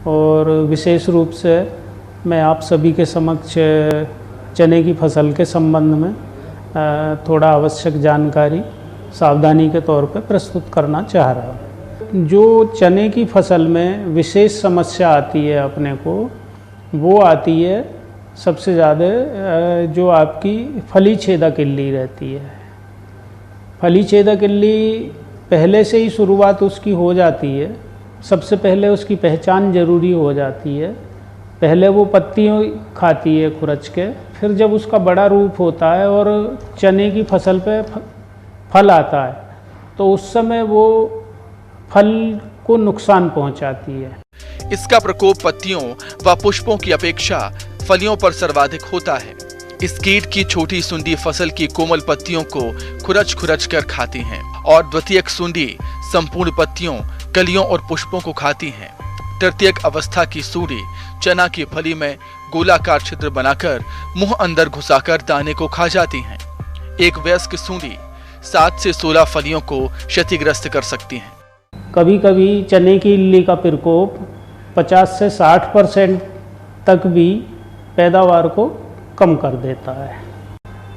और विशेष रूप से मैं आप सभी के समक्ष चने की फसल के संबंध में थोड़ा आवश्यक जानकारी सावधानी के तौर पर प्रस्तुत करना चाह रहा हूँ। जो चने की फसल में विशेष समस्या आती है अपने को, वो आती है सबसे ज़्यादा जो आपकी फली छेदक इल्ली रहती है। फली छेदक इल्ली पहले से ही शुरुआत उसकी हो जाती है। सबसे पहले उसकी पहचान ज़रूरी हो जाती है। पहले वो पत्तियों खाती है खुरच के, फिर जब उसका बड़ा रूप होता है और चने की फसल पे फल आता है तो उस समय वो फल को नुकसान पहुंचाती है। इसका प्रकोप पत्तियों व पुष्पों की अपेक्षा फलियों पर सर्वाधिक होता है। इस कीट की छोटी सुंडी फसल की कोमल पत्तियों को खुरच कर खाती हैं और द्वितीयक सुंडी संपूर्ण पत्तियों, कलियों और पुष्पों को खाती हैं। तृतीयक अवस्था की सुंडी चना की फली में गोलाकार छिद्र बनाकर मुंह अंदर घुसाकर दाने को खा जाती हैं। एक वयस्क सुंडी 7 से 16 फलियों को क्षतिग्रस्त कर सकती हैं। कभी कभी चने की इल्ली का प्रकोप 50 से 60% तक भी पैदावार को कम कर देता है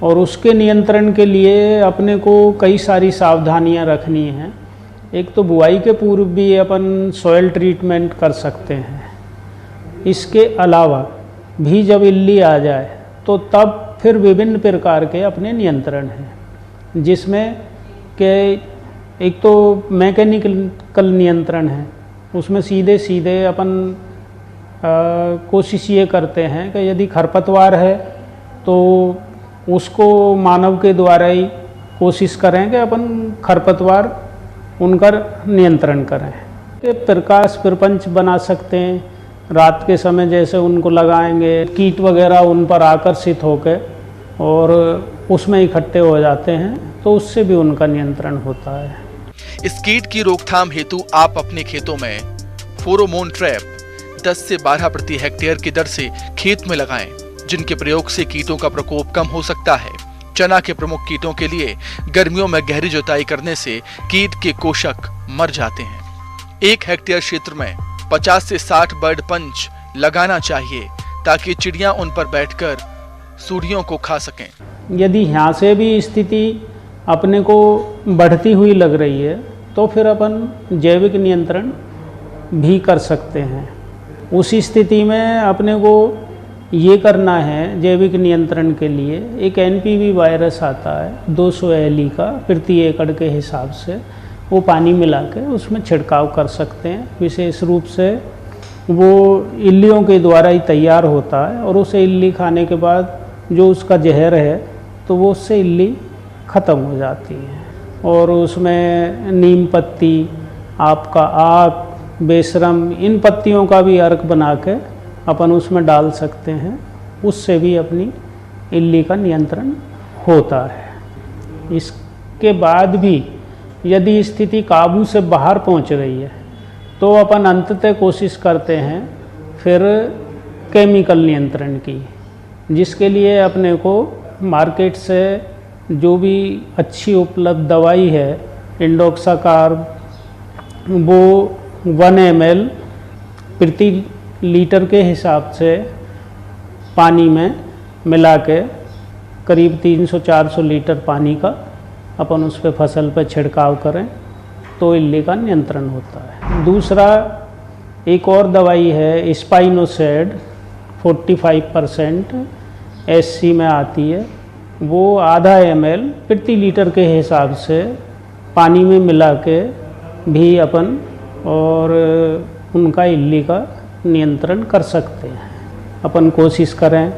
और उसके नियंत्रण के लिए अपने को कई सारी सावधानियां रखनी हैं। एक तो बुआई के पूर्व भी अपन सॉइल ट्रीटमेंट कर सकते हैं। इसके अलावा भी जब इल्ली आ जाए तो तब फिर विभिन्न प्रकार के अपने नियंत्रण हैं, जिसमें के एक तो मैकेनिकल नियंत्रण है। उसमें सीधे अपन कोशिश ये करते हैं कि यदि खरपतवार है तो उसको मानव के द्वारा ही कोशिश करें कि अपन खरपतवार उनका नियंत्रण करें। कि प्रकाश प्रपंच बना सकते हैं। रात के समय जैसे उनको लगाएंगे, कीट वगैरह उन पर आकर्षित होकर और उसमें इकट्ठे हो जाते हैं, तो उससे भी उनका नियंत्रण होता है। इस कीट की रोकथाम हेतु आप अपने खेतों में फेरोमोन ट्रैप 10 से 12 प्रति हेक्टेयर की दर से खेत में लगाएं, जिनके प्रयोग से कीटों का प्रकोप कम हो सकता है। चना के प्रमुख कीटों के लिए गर्मियों में गहरी जुताई करने से कीट के कोशक मर जाते हैं। 1 हेक्टेयर क्षेत्र में 50 से 60 बर्ड पंच लगाना चाहिए ताकि चिड़ियां उन पर बैठकर सूढ़ियों को खा सकें। यदि यहाँ से भी स्थिति अपने को बढ़ती हुई लग रही है तो फिर अपन जैविक नियंत्रण भी कर सकते हैं। उसी स्थिति में अपने को ये करना है, जैविक नियंत्रण के लिए एक एनपीवी वायरस आता है 200 एलई का प्रति एकड़ के हिसाब से, वो पानी मिला के उसमें छिड़काव कर सकते हैं। विशेष रूप से वो इल्लियों के द्वारा ही तैयार होता है और उसे इल्ली खाने के बाद जो उसका जहर है तो वो उससे इल्ली ख़त्म हो जाती है। और उसमें नीम पत्ती, आपका आक, बेशरम, इन पत्तियों का भी अर्क बना के अपन उसमें डाल सकते हैं। उससे भी अपनी इल्ली का नियंत्रण होता है। इसके बाद भी यदि स्थिति काबू से बाहर पहुंच रही है तो अपन अंततः कोशिश करते हैं फिर केमिकल नियंत्रण की, जिसके लिए अपने को मार्केट से जो भी अच्छी उपलब्ध दवाई है इंडोक्साकार्ब, वो 1 ml प्रति लीटर के हिसाब से पानी में मिला के करीब 300-400 लीटर पानी का अपन उस पर फसल पर छिड़काव करें तो इल्ली का नियंत्रण होता है। दूसरा एक और दवाई है स्पाइनोसेड 45% SC में आती है, वो आधा ml प्रति लीटर के हिसाब से पानी में मिला के भी अपन और उनका इल्ली का नियंत्रण कर सकते हैं। अपन कोशिश करें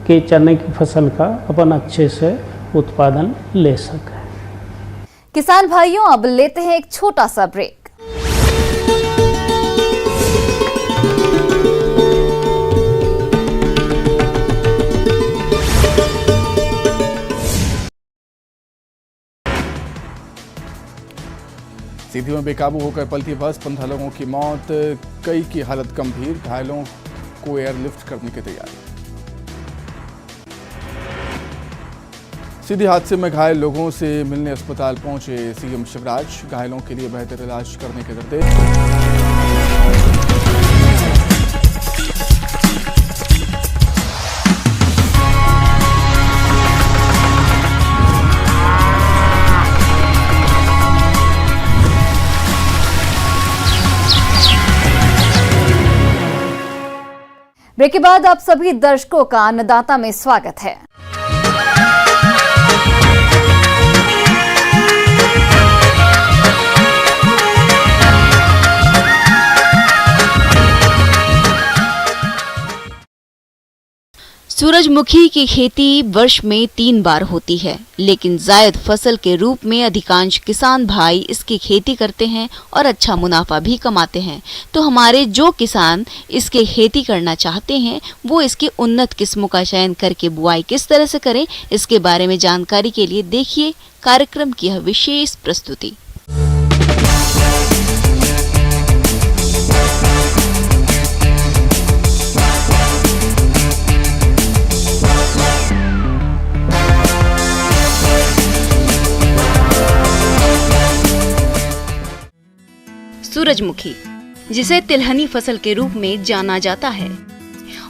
कि चने की फसल का अपन अच्छे से उत्पादन ले सकें। किसान भाइयों, अब लेते हैं एक छोटा सा ब्रेक। सीधी में बेकाबू होकर पलटी बस, 15 लोगों की मौत, कई की हालत गंभीर, घायलों को एयरलिफ्ट करने की तैयारी। सीधी हादसे में घायल लोगों से मिलने अस्पताल पहुंचे सीएम शिवराज, घायलों के लिए बेहतर इलाज करने के निर्देश। ब्रेक के बाद आप सभी दर्शकों का अन्नदाता में स्वागत है। सूरजमुखी की खेती वर्ष में 3 बार होती है, लेकिन जायद फसल के रूप में अधिकांश किसान भाई इसकी खेती करते हैं और अच्छा मुनाफा भी कमाते हैं। तो हमारे जो किसान इसकी खेती करना चाहते हैं वो इसकी उन्नत किस्मों का चयन करके बुआई किस तरह से करें, इसके बारे में जानकारी के लिए देखिए कार्यक्रम की यह विशेष प्रस्तुति। सूरजमुखी, जिसे तिलहनी फसल के रूप में जाना जाता है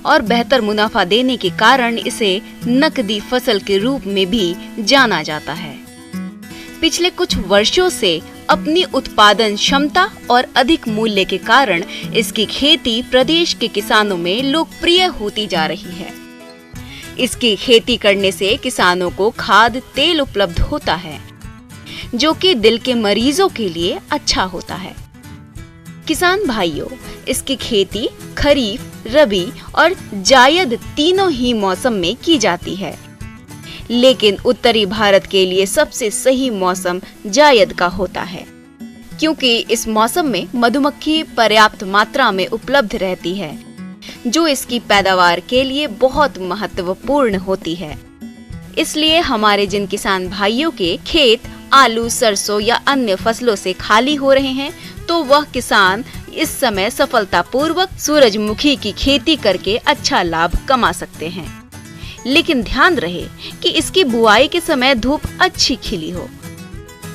और बेहतर मुनाफा देने के कारण इसे नकदी फसल के रूप में भी जाना जाता है। पिछले कुछ वर्षों से अपनी उत्पादन क्षमता और अधिक मूल्य के कारण इसकी खेती प्रदेश के किसानों में लोकप्रिय होती जा रही है। इसकी खेती करने से किसानों को खाद्य तेल उपलब्ध होता है, जो कि दिल के मरीजों के लिए अच्छा होता है। किसान भाइयों, इसकी खेती खरीफ, रबी और जायद तीनों ही मौसम में की जाती है, लेकिन उत्तरी भारत के लिए सबसे सही मौसम जायद का होता है, क्योंकि इस मौसम में मधुमक्खी पर्याप्त मात्रा में उपलब्ध रहती है, जो इसकी पैदावार के लिए बहुत महत्वपूर्ण होती है। इसलिए हमारे जिन किसान भाइयों के खेत आलू, सरसों या अन्य फसलों से खाली हो रहे हैं, तो वह किसान इस समय सफलतापूर्वक सूरजमुखी की खेती करके अच्छा लाभ कमा सकते हैं। लेकिन ध्यान रहे कि इसकी बुआई के समय धूप अच्छी खिली हो।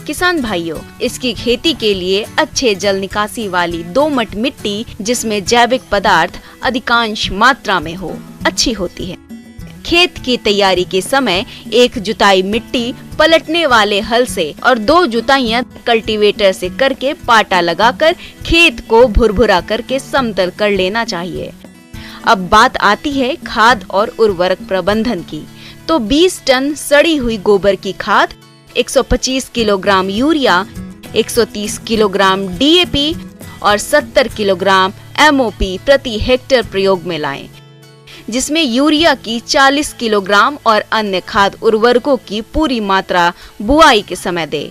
किसान भाइयों, इसकी खेती के लिए अच्छे जल निकासी वाली दोमट मिट्टी, जिसमें जैविक पदार्थ अधिकांश मात्रा में हो, अच्छी होती है। खेत की तैयारी के समय 1 जुताई मिट्टी पलटने वाले हल से और 2 जुताइयां कल्टीवेटर से करके पाटा लगाकर खेत को भुरभुरा करके समतल कर लेना चाहिए। अब बात आती है खाद और उर्वरक प्रबंधन की। तो 20 टन सड़ी हुई गोबर की खाद, 125 किलोग्राम यूरिया, 130 किलोग्राम DAP और 70 किलोग्राम MOP प्रति हेक्टेयर प्रयोग में लाएं, जिसमें यूरिया की 40 किलोग्राम और अन्य खाद उर्वरकों की पूरी मात्रा बुआई के समय दें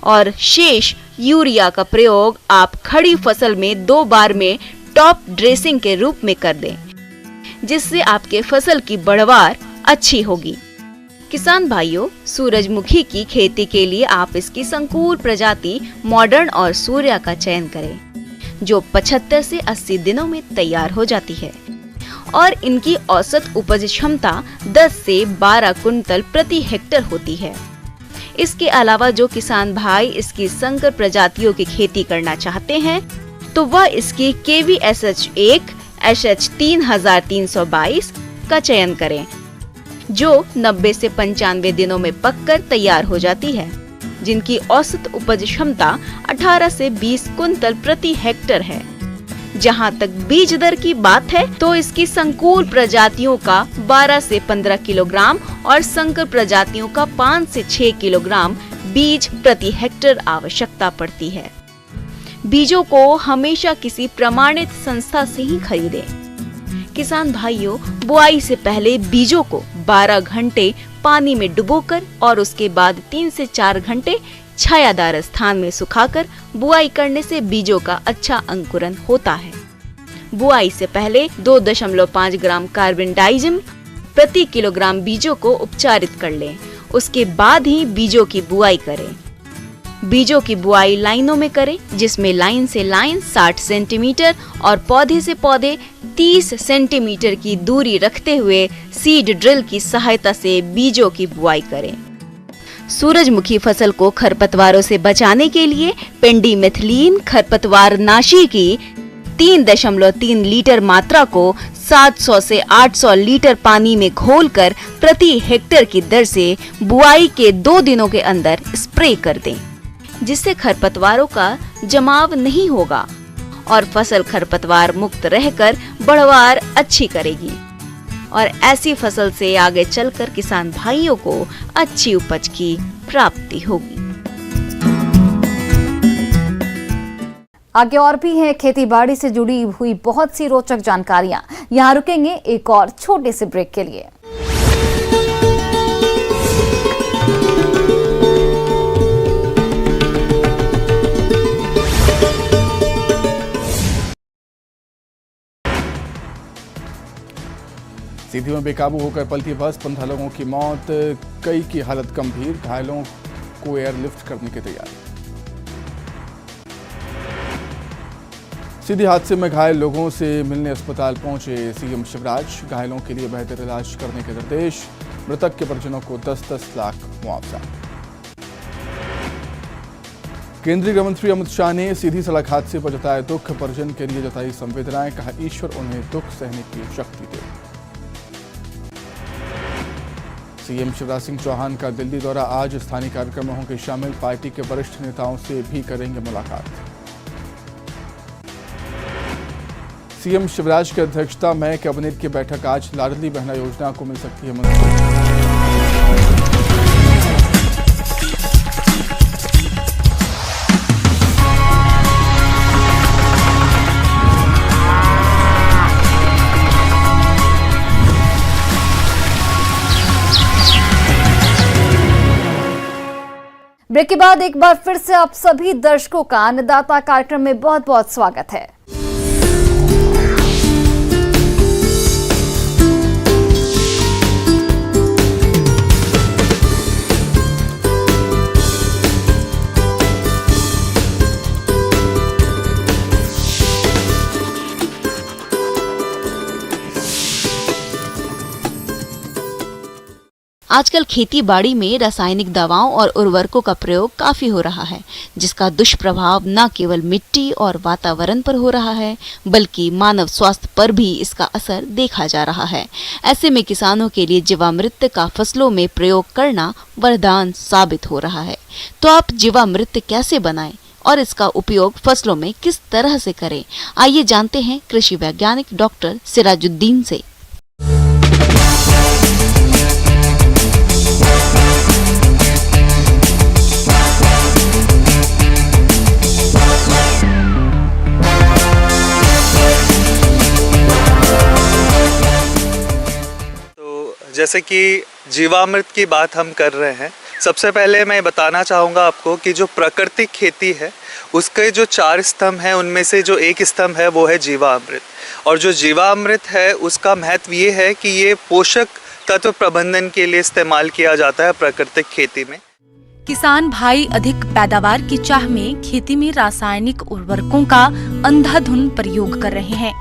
और शेष यूरिया का प्रयोग आप खड़ी फसल में 2 बार में टॉप ड्रेसिंग के रूप में कर दें, जिससे आपके फसल की बढ़वार अच्छी होगी। किसान भाइयों, सूरजमुखी की खेती के लिए आप इसकी संकुल प्रजाति मॉडर्न और सूर्या का चयन करें, जो 75 से 80 दिनों में तैयार हो जाती है और इनकी औसत उपज क्षमता 10 से 12 कुंटल प्रति हेक्टेयर होती है। इसके अलावा जो किसान भाई इसकी संकर प्रजातियों की खेती करना चाहते हैं, तो वह इसकी KVSH1 SH 3322 का चयन करें, जो 90 से 95 दिनों में पककर तैयार हो जाती है, जिनकी औसत उपज क्षमता 18 से 20 कुंटल प्रति हेक्टेयर है। जहां तक बीज दर की बात है, तो इसकी संकुल प्रजातियों का 12 से 15 किलोग्राम और संकर प्रजातियों का 5 से 6 किलोग्राम बीज प्रति हेक्टेयर आवश्यकता पड़ती है। बीजों को हमेशा किसी प्रमाणित संस्था से ही खरीदें। किसान भाइयों, बुआई से पहले बीजों को 12 घंटे पानी में डुबोकर और उसके बाद 3 से 4 घंटे छायादार स्थान में सुखाकर बुआई करने से बीजों का अच्छा अंकुरण होता है। बुआई से पहले 2.5 ग्राम कार्बेंडाइजिम प्रति किलोग्राम बीजों को उपचारित कर लें। उसके बाद ही बीजों की बुआई करें। बीजों की बुआई लाइनों में करें, जिसमें लाइन से लाइन 60 सेंटीमीटर और पौधे से पौधे 30 सेंटीमीटर की दूरी रखते हुए सीड ड्रिल की सहायता से बीजों की बुआई करें। सूरजमुखी फसल को खरपतवारों से बचाने के लिए पेंडीमेथिलीन खरपतवार नाशी की 3.3 लीटर मात्रा को 700 से 800 लीटर पानी में घोलकर प्रति हेक्टेयर की दर से बुआई के 2 दिनों के अंदर स्प्रे कर दें, जिससे खरपतवारों का जमाव नहीं होगा और फसल खरपतवार मुक्त रहकर बढ़वार अच्छी करेगी और ऐसी फसल से आगे चलकर किसान भाइयों को अच्छी उपज की प्राप्ति होगी। आगे और भी हैं खेती बाड़ी से जुड़ी हुई बहुत सी रोचक जानकारियां। यहाँ रुकेंगे एक और छोटे से ब्रेक के लिए। सीधी में बेकाबू होकर पलटी बस, 15 लोगों की मौत, कई की हालत गंभीर, घायलों को एयरलिफ्ट करने की तैयारी। सीधी हादसे में घायल लोगों से मिलने अस्पताल पहुंचे सीएम शिवराज, घायलों के लिए बेहतर इलाज करने के निर्देश, मृतक के परिजनों को 10-10 लाख मुआवजा। केंद्रीय गृह मंत्री अमित शाह ने सीधी सड़क हादसे पर जताया दुख, परिजन के लिए जताई संवेदनाएं, कहा ईश्वर उन्हें दुख सहने की शक्ति दे। सीएम शिवराज सिंह चौहान का दिल्ली दौरा आज, स्थानीय कार्यक्रम में होंगे शामिल, पार्टी के वरिष्ठ नेताओं से भी करेंगे मुलाकात। सीएम शिवराज की अध्यक्षता में कैबिनेट की बैठक आज, लाडली बहना योजना को मिल सकती है मंजूरी। ब्रेक के बाद एक बार फिर से आप सभी दर्शकों का अन्नदाता कार्यक्रम में बहुत बहुत स्वागत है। आजकल खेती बाड़ी में रासायनिक दवाओं और उर्वरकों का प्रयोग काफी हो रहा है, जिसका दुष्प्रभाव न केवल मिट्टी और वातावरण पर हो रहा है, बल्कि मानव स्वास्थ्य पर भी इसका असर देखा जा रहा है। ऐसे में किसानों के लिए जीवामृत का फसलों में प्रयोग करना वरदान साबित हो रहा है। तो आप जीवामृत कैसे बनाएं और इसका उपयोग फसलों में किस तरह से करें, आइए जानते हैं कृषि वैज्ञानिक डॉक्टर सिराजुद्दीन से। जैसे कि जीवामृत की बात हम कर रहे हैं, सबसे पहले मैं बताना चाहूँगा आपको कि जो प्राकृतिक खेती है उसके जो 4 स्तंभ हैं, उनमें से जो एक स्तंभ है वो है जीवामृत। और जो जीवामृत है उसका महत्व ये है कि ये पोषक तत्व प्रबंधन के लिए इस्तेमाल किया जाता है प्राकृतिक खेती में। किसान भाई अधिक पैदावार की चाह में खेती में रासायनिक उर्वरकों का अंधाधुंध प्रयोग कर रहे हैं।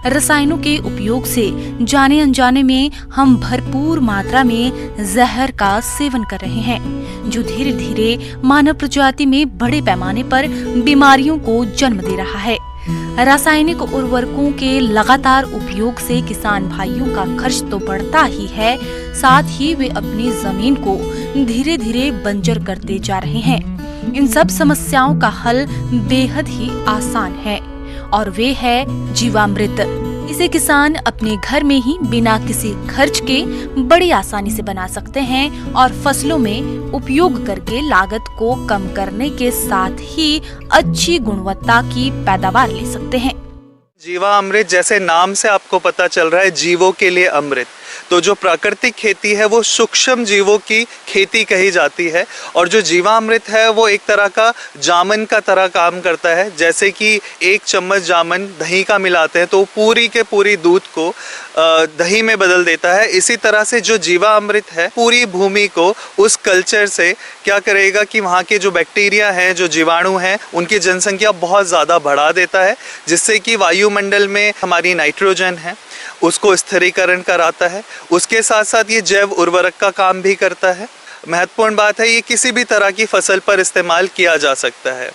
रसायनों के उपयोग से जाने अनजाने में हम भरपूर मात्रा में जहर का सेवन कर रहे हैं, जो धीरे धीरे मानव प्रजाति में बड़े पैमाने पर बीमारियों को जन्म दे रहा है। रासायनिक उर्वरकों के लगातार उपयोग से किसान भाइयों का खर्च तो बढ़ता ही है, साथ ही वे अपनी जमीन को धीरे धीरे बंजर करते जा रहे हैं। इन सब समस्याओं का हल बेहद ही आसान है और वे है जीवामृत। इसे किसान अपने घर में ही बिना किसी खर्च के बड़ी आसानी से बना सकते हैं और फसलों में उपयोग करके लागत को कम करने के साथ ही अच्छी गुणवत्ता की पैदावार ले सकते हैं। जीवामृत, जैसे नाम से आपको पता चल रहा है, जीवों के लिए अमृत। तो जो प्राकृतिक खेती है वो सूक्ष्म जीवों की खेती कही जाती है, और जो जीवामृत है वो एक तरह का जामन का तरह काम करता है। जैसे कि 1 चम्मच जामन दही का मिलाते हैं तो पूरी के पूरी दूध को दही में बदल देता है। इसी तरह से जो जीवामृत है पूरी भूमि को उस कल्चर से क्या करेगा कि वहाँ के जो बैक्टीरिया हैं, जो जीवाणु हैं, उनकी जनसंख्या बहुत ज़्यादा बढ़ा देता है, जिससे कि वायुमंडल में हमारी नाइट्रोजन है उसको स्थिरीकरण कराता है। उसके साथ साथ ये जैव उर्वरक का काम भी करता है। महत्वपूर्ण बात है, ये किसी भी तरह की फसल पर इस्तेमाल किया जा सकता है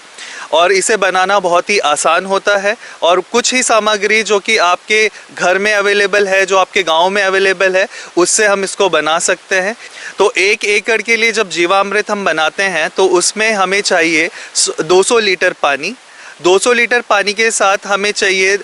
और इसे बनाना बहुत ही आसान होता है। और कुछ ही सामग्री जो कि आपके घर में अवेलेबल है, जो आपके गांव में अवेलेबल है, उससे हम इसको बना सकते हैं। तो 1 एकड़ के लिए जब जीवामृत हम बनाते हैं तो उसमें हमें चाहिए 200 लीटर पानी, 200 लीटर पानी के साथ हमें चाहिए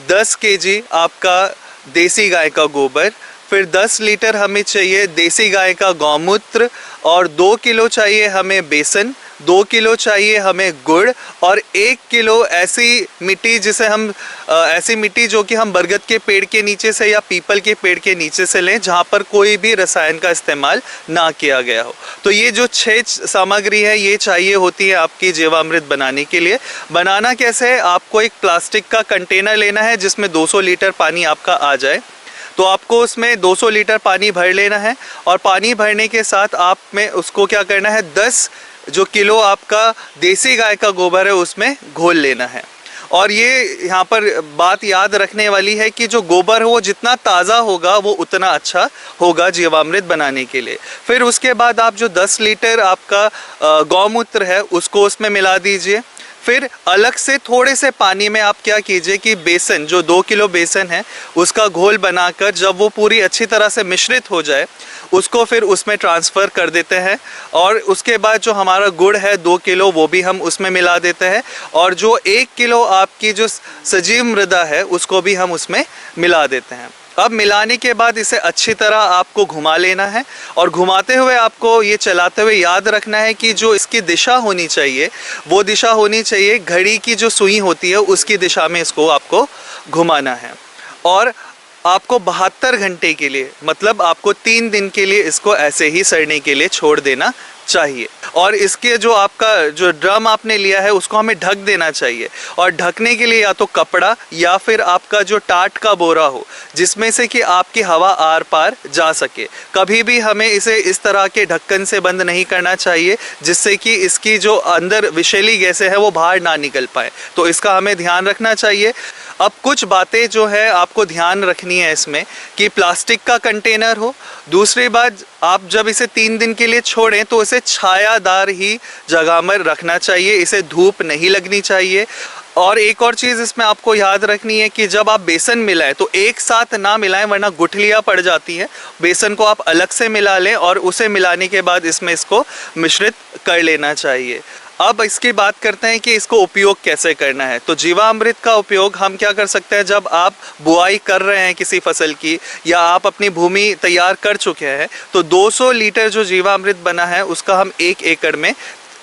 10 केजी आपका देसी गाय का गोबर, फिर 10 लीटर हमें चाहिए देसी गाय का गौमूत्र, और 2 किलो चाहिए हमें बेसन, 2 किलो चाहिए हमें गुड़, और 1 किलो ऐसी मिट्टी जिसे हम ऐसी मिट्टी जो कि हम बरगद के पेड़ के नीचे से या पीपल के पेड़ के नीचे से लें, जहाँ पर कोई भी रसायन का इस्तेमाल ना किया गया हो। तो ये जो 6 सामग्री है ये चाहिए होती है आपकी जीवामृत बनाने के लिए। बनाना कैसे है, आपको एक प्लास्टिक का कंटेनर लेना है जिसमें 200 लीटर पानी आपका आ जाए। तो आपको उसमें 200 लीटर पानी भर लेना है, और पानी भरने के साथ आप में उसको क्या करना है, 10 जो किलो आपका देसी गाय का गोबर है उसमें घोल लेना है। और ये यहाँ पर बात याद रखने वाली है कि जो गोबर है वो जितना ताज़ा होगा वो उतना अच्छा होगा जीवामृत बनाने के लिए। फिर उसके बाद आप जो 10 लीटर आपका गौमूत्र है उसको उसमें मिला दीजिए। फिर अलग से थोड़े से पानी में आप क्या कीजिए कि बेसन, जो 2 किलो बेसन है उसका घोल बनाकर जब वो पूरी अच्छी तरह से मिश्रित हो जाए उसको फिर उसमें ट्रांसफ़र कर देते हैं। और उसके बाद जो हमारा गुड़ है 2 किलो वो भी हम उसमें मिला देते हैं, और जो 1 किलो आपकी जो सजीव मृदा है उसको भी हम उसमें मिला देते हैं। अब मिलाने के बाद इसे अच्छी तरह आपको घुमा लेना है, और घुमाते हुए आपको ये चलाते हुए याद रखना है कि जो इसकी दिशा होनी चाहिए वो दिशा होनी चाहिए घड़ी की जो सुई होती है उसकी दिशा में इसको आपको घुमाना है। और आपको 72 घंटे के लिए, मतलब आपको 3 दिन के लिए इसको ऐसे ही सड़ने के लिए छोड़ देना चाहिए। और इसके जो आपका जो ड्रम आपने लिया है उसको हमें ढक देना चाहिए, और ढकने के लिए या तो कपड़ा या फिर आपका जो टाट का बोरा हो जिसमें से कि आपकी हवा आर पार जा सके। कभी भी हमें इसे इस तरह के ढक्कन से बंद नहीं करना चाहिए जिससे कि इसकी जो अंदर विषैली गैसें हैं वो बाहर ना निकल पाए, तो इसका हमें ध्यान रखना चाहिए। अब कुछ बातें जो है आपको ध्यान रखनी है इसमें कि प्लास्टिक का कंटेनर हो। दूसरी बात, आप जब इसे 3 दिन के लिए छोड़ें तो इसे छायादार ही जगह में रखना चाहिए, इसे धूप नहीं लगनी चाहिए। और एक और चीज़ इसमें आपको याद रखनी है कि जब आप बेसन मिलाएं तो एक साथ ना मिलाएं वरना गुठलियाँ पड़ जाती हैं। बेसन को आप अलग से मिला लें और उसे मिलाने के बाद इसमें इसको मिश्रित कर लेना चाहिए। अब इसकी बात करते हैं कि इसको उपयोग कैसे करना है। तो जीवामृत का उपयोग हम क्या कर सकते हैं, जब आप बुआई कर रहे हैं किसी फसल की या आप अपनी भूमि तैयार कर चुके हैं तो 200 लीटर जो जीवामृत बना है उसका हम 1 एकड़ में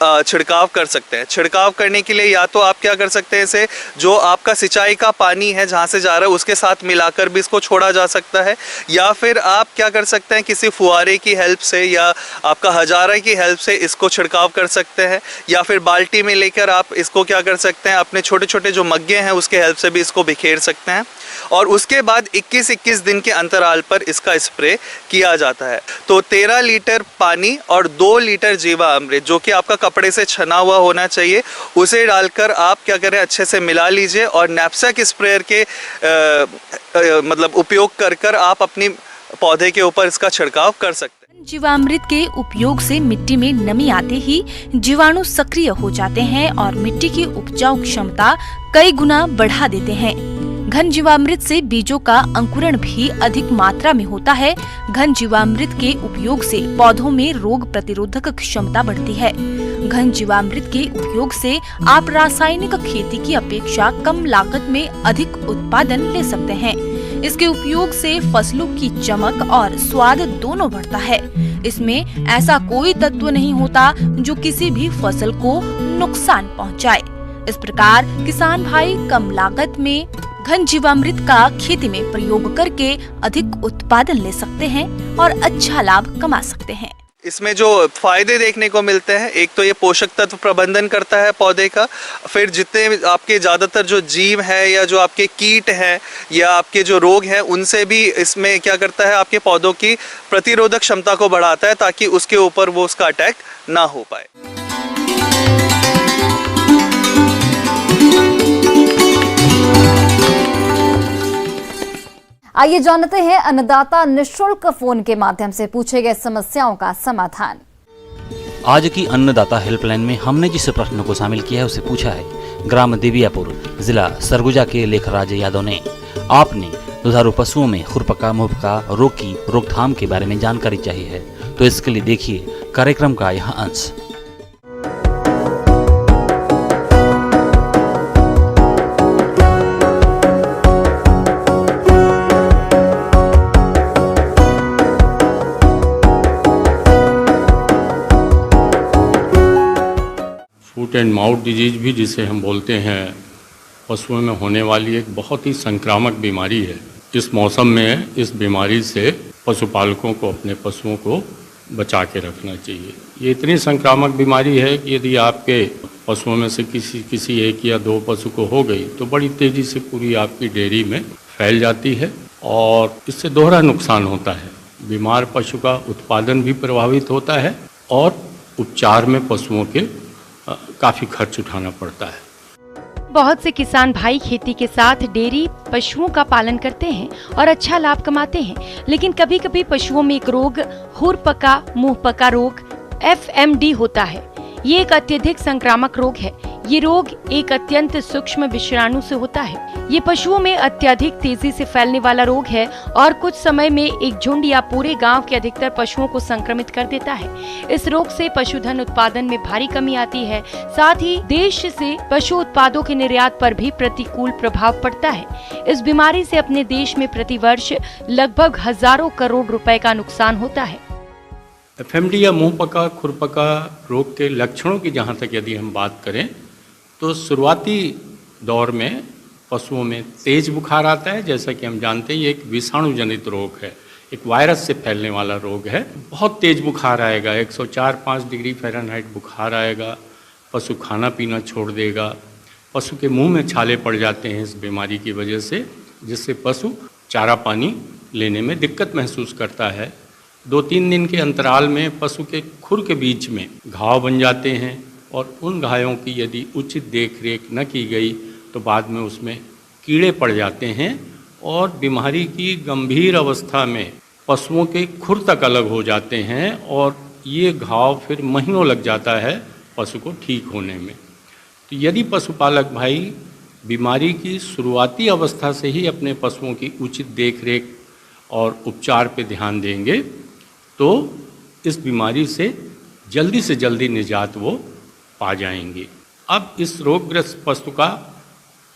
छिड़काव कर सकते हैं। छिड़काव करने के लिए या तो आप क्या कर सकते हैं, इसे जो आपका सिंचाई का पानी है जहाँ से जा रहा है उसके साथ मिलाकर भी इसको छोड़ा जा सकता है, या फिर आप क्या कर सकते हैं किसी फुहारे की हेल्प से या आपका हजारा की हेल्प से इसको छिड़काव कर सकते हैं, या फिर बाल्टी में लेकर आप इसको क्या कर सकते हैं अपने छोटे छोटे जो मग्गे हैं उसके हेल्प से भी इसको बिखेर सकते हैं। और उसके बाद 21-21 दिन के अंतराल पर इसका स्प्रे किया जाता है। तो 13 लीटर पानी और 2 लीटर जीवामृत जो कि आपका कपड़े से छना हुआ होना चाहिए उसे डालकर आप क्या करें, अच्छे से मिला लीजिए और नैपसैक स्प्रेयर के मतलब उपयोग कर आप अपनी पौधे के ऊपर इसका छिड़काव कर सकते हैं। जीवामृत के उपयोग से मिट्टी में नमी आते ही जीवाणु सक्रिय हो जाते हैं और मिट्टी की उपजाऊ क्षमता कई गुना बढ़ा देते हैं। घन जीवामृत से बीजों का अंकुरण भी अधिक मात्रा में होता है। घन जीवामृत के उपयोग से पौधों में रोग प्रतिरोधक क्षमता बढ़ती है। घन जीवामृत के उपयोग से आप रासायनिक खेती की अपेक्षा कम लागत में अधिक उत्पादन ले सकते हैं। इसके उपयोग से फसलों की चमक और स्वाद दोनों बढ़ता है। इसमें ऐसा कोई तत्व नहीं होता जो किसी भी फसल को नुकसान पहुंचाए। इस प्रकार किसान भाई कम लागत में घन जीवामृत का खेती में प्रयोग करके अधिक उत्पादन ले सकते हैं और अच्छा लाभ कमा सकते हैं। इसमें जो फायदे देखने को मिलते हैं, एक तो ये पोषक तत्व प्रबंधन करता है पौधे का, फिर जितने आपके ज़्यादातर जो जीव है या जो आपके कीट हैं या आपके जो रोग हैं उनसे भी इसमें क्या करता है, आपके पौधों की प्रतिरोधक क्षमता को बढ़ाता है ताकि उसके ऊपर वो उसका अटैक ना हो पाए। आइए जानते हैं अन्नदाता निःशुल्क फोन के माध्यम से पूछे गए समस्याओं का समाधान। आज की अन्नदाता हेल्पलाइन में हमने जिस प्रश्न को शामिल किया है उसे पूछा है ग्राम देवियापुर जिला सरगुजा के लेखराज यादव ने। आपने दुधारू पशुओं में खुरपका मुहपका रोग की रोकथाम के बारे में जानकारी चाहिए है, तो इसके लिए देखिए कार्यक्रम का यह अंश। एंड माउथ डिजीज भी जिसे हम बोलते हैं, पशुओं में होने वाली एक बहुत ही संक्रामक बीमारी है। इस मौसम में इस बीमारी से पशुपालकों को अपने पशुओं को बचा के रखना चाहिए। ये इतनी संक्रामक बीमारी है कि यदि आपके पशुओं में से किसी एक या दो पशु को हो गई तो बड़ी तेज़ी से पूरी आपकी डेयरी में फैल जाती है और इससे दोहरा नुकसान होता है। बीमार पशु का उत्पादन भी प्रभावित होता है और उपचार में पशुओं के काफ़ी खर्च उठाना पड़ता है। बहुत से किसान भाई खेती के साथ डेयरी पशुओं का पालन करते हैं और अच्छा लाभ कमाते हैं, लेकिन कभी कभी पशुओं में एक रोग खुरपका मुंहपका रोग FMD होता है। ये एक अत्यधिक संक्रामक रोग है। ये रोग एक अत्यंत सूक्ष्म विषाणु से होता है। ये पशुओं में अत्यधिक तेजी से फैलने वाला रोग है और कुछ समय में एक झुंड या पूरे गांव के अधिकतर पशुओं को संक्रमित कर देता है। इस रोग से पशुधन उत्पादन में भारी कमी आती है। साथ ही देश से पशु उत्पादों के निर्यात पर भी प्रतिकूल प्रभाव पड़ता है। इस बीमारी से अपने देश में प्रतिवर्ष लगभग हजारों करोड़ रुपए का नुकसान होता है। FMD या मुंहपका खुरपका रोग के लक्षणों की जहाँ तक यदि हम बात करें तो शुरुआती दौर में पशुओं में तेज बुखार आता है। जैसा कि हम जानते हैं ये एक विषाणु जनित रोग है, एक वायरस से फैलने वाला रोग है। बहुत तेज बुखार आएगा, 104-105 डिग्री फ़ारेनहाइट बुखार आएगा। पशु खाना पीना छोड़ देगा। पशु के मुंह में छाले पड़ जाते हैं इस बीमारी की वजह से, जिससे पशु चारा पानी लेने में दिक्कत महसूस करता है। 2-3 दिन के अंतराल में पशु के खुर के बीच में घाव बन जाते हैं और उन घायों की यदि उचित देख रेख न की गई तो बाद में उसमें कीड़े पड़ जाते हैं और बीमारी की गंभीर अवस्था में पशुओं के खुर तक अलग हो जाते हैं और ये घाव फिर महीनों लग जाता है पशु को ठीक होने में। तो यदि पशुपालक भाई बीमारी की शुरुआती अवस्था से ही अपने पशुओं की उचित देख रेख और उपचार पर ध्यान देंगे तो इस बीमारी से जल्दी निजात वो पा जाएंगे। अब इस रोगग्रस्त पशु का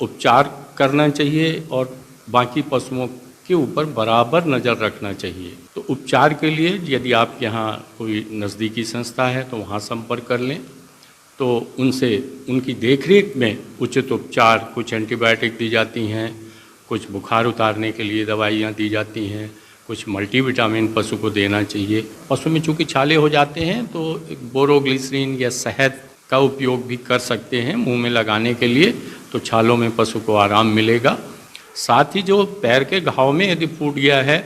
उपचार करना चाहिए और बाकी पशुओं के ऊपर बराबर नज़र रखना चाहिए। तो उपचार के लिए यदि आपके यहाँ कोई नज़दीकी संस्था है तो वहाँ संपर्क कर लें, तो उनसे उनकी देखरेख में उचित उपचार, कुछ एंटीबायोटिक दी जाती हैं, कुछ बुखार उतारने के लिए दवाइयाँ दी जाती हैं, कुछ मल्टीविटामिन पशु को देना चाहिए। पशु में चूँकि छाले हो जाते हैं तो बोरोग्लिसरीन या शहद का उपयोग भी कर सकते हैं मुंह में लगाने के लिए, तो छालों में पशु को आराम मिलेगा। साथ ही जो पैर के घाव में यदि फूट गया है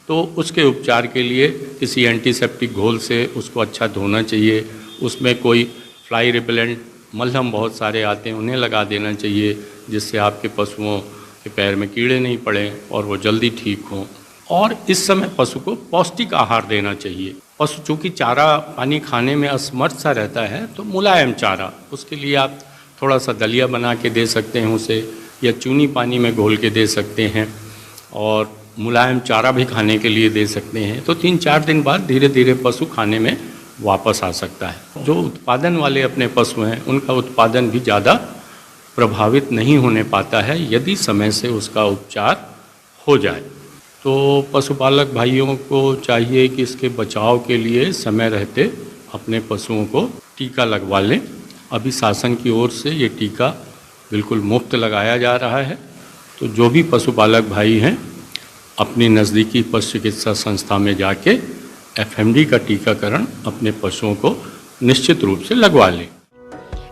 तो उसके उपचार के लिए किसी एंटीसेप्टिक घोल से उसको अच्छा धोना चाहिए। उसमें कोई फ्लाई रिपेलेंट मलहम बहुत सारे आते हैं, उन्हें लगा देना चाहिए, जिससे आपके पशुओं के पैर में कीड़े नहीं पड़े और वो जल्दी ठीक हों। और इस समय पशु को पौष्टिक आहार देना चाहिए। पशु चूँकि चारा पानी खाने में असमर्थ सा रहता है तो मुलायम चारा, उसके लिए आप थोड़ा सा दलिया बना के दे सकते हैं उसे, या चूनी पानी में घोल के दे सकते हैं और मुलायम चारा भी खाने के लिए दे सकते हैं। तो 3-4 दिन बाद धीरे धीरे पशु खाने में वापस आ सकता है। जो उत्पादन वाले अपने पशु हैं उनका उत्पादन भी ज़्यादा प्रभावित नहीं होने पाता है यदि समय से उसका उपचार हो जाए। तो पशुपालक भाइयों को चाहिए कि इसके बचाव के लिए समय रहते अपने पशुओं को टीका लगवा लें। अभी शासन की ओर से ये टीका बिल्कुल मुफ्त लगाया जा रहा है। तो जो भी पशुपालक भाई हैं अपनी नज़दीकी पशु चिकित्सा संस्था में जाके FMD का टीकाकरण अपने पशुओं को निश्चित रूप से लगवा लें।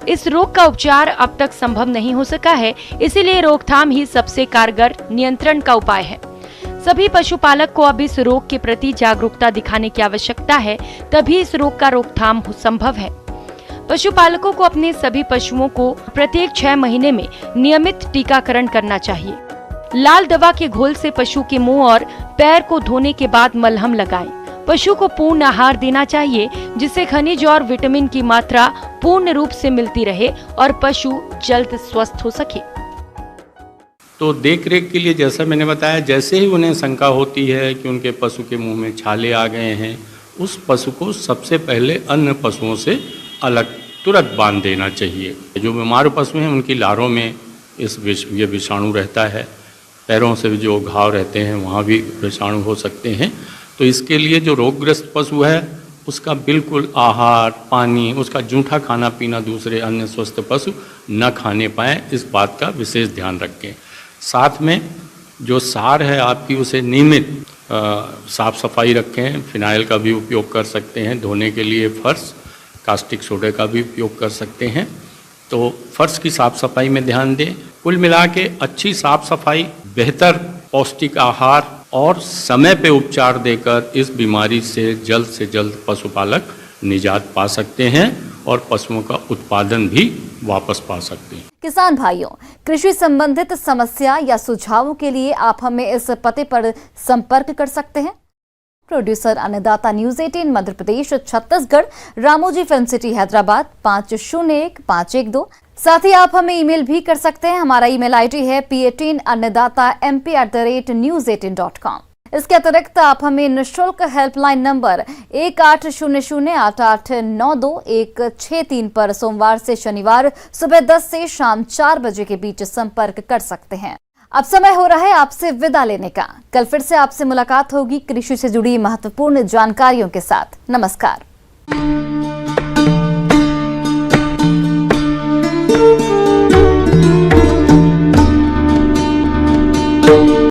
इस रोग का उपचार अब तक संभव नहीं हो सका है, इसीलिए रोकथाम ही सबसे कारगर नियंत्रण का उपाय है। सभी पशुपालक को अब इस रोग के प्रति जागरूकता दिखाने की आवश्यकता है, तभी इस रोग का रोकथाम संभव है। पशुपालकों को अपने सभी पशुओं को प्रत्येक 6 महीने में नियमित टीकाकरण करना चाहिए। लाल दवा के घोल से पशु के मुंह और पैर को धोने के बाद मलहम लगाएं। पशु को पूर्ण आहार देना चाहिए, जिससे खनिज और विटामिन की मात्रा पूर्ण रूप से मिलती रहे और पशु जल्द स्वस्थ हो सके। तो देख रेख के लिए जैसा मैंने बताया, जैसे ही उन्हें शंका होती है कि उनके पशु के मुंह में छाले आ गए हैं, उस पशु को सबसे पहले अन्य पशुओं से अलग तुरंत बांध देना चाहिए। जो बीमार पशु हैं उनकी लारों में ये विषाणु रहता है, पैरों से जो घाव रहते हैं वहाँ भी विषाणु हो सकते हैं। तो इसके लिए जो रोगग्रस्त पशु है उसका बिल्कुल आहार पानी, उसका जूठा खाना पीना दूसरे अन्य स्वस्थ पशु न खाने पाएँ, इस बात का विशेष ध्यान रखें। साथ में जो सार है आपकी, उसे नियमित साफ सफाई रखें। फिनाइल का भी उपयोग कर सकते हैं, धोने के लिए फर्श, कास्टिक सोडे का भी उपयोग कर सकते हैं। तो फर्श की साफ सफाई में ध्यान दें। कुल मिला के अच्छी साफ सफाई, बेहतर पौष्टिक आहार और समय पे उपचार देकर इस बीमारी से जल्द पशुपालक निजात पा सकते हैं और पशुओं का उत्पादन भी वापस पा सकते हैं। किसान भाइयों, कृषि संबंधित समस्या या सुझावों के लिए आप हमें इस पते पर संपर्क कर सकते हैं। प्रोड्यूसर अन्नदाता news 18 Madhya Pradesh Chhattisgarh, Ramoji film city Hyderabad 501512। साथ ही आप हमें ईमेल भी कर सकते हैं। हमारा ईमेल आईडी है p18annadatamp@news18.com। इसके अतिरिक्त आप हमें निःशुल्क हेल्पलाइन नंबर 1800-8892-163 पर सोमवार से शनिवार सुबह 10 से शाम 4 बजे के बीच संपर्क कर सकते हैं। अब समय हो रहा है आपसे विदा लेने का। कल फिर से आपसे मुलाकात होगी कृषि से जुड़ी महत्वपूर्ण जानकारियों के साथ। नमस्कार।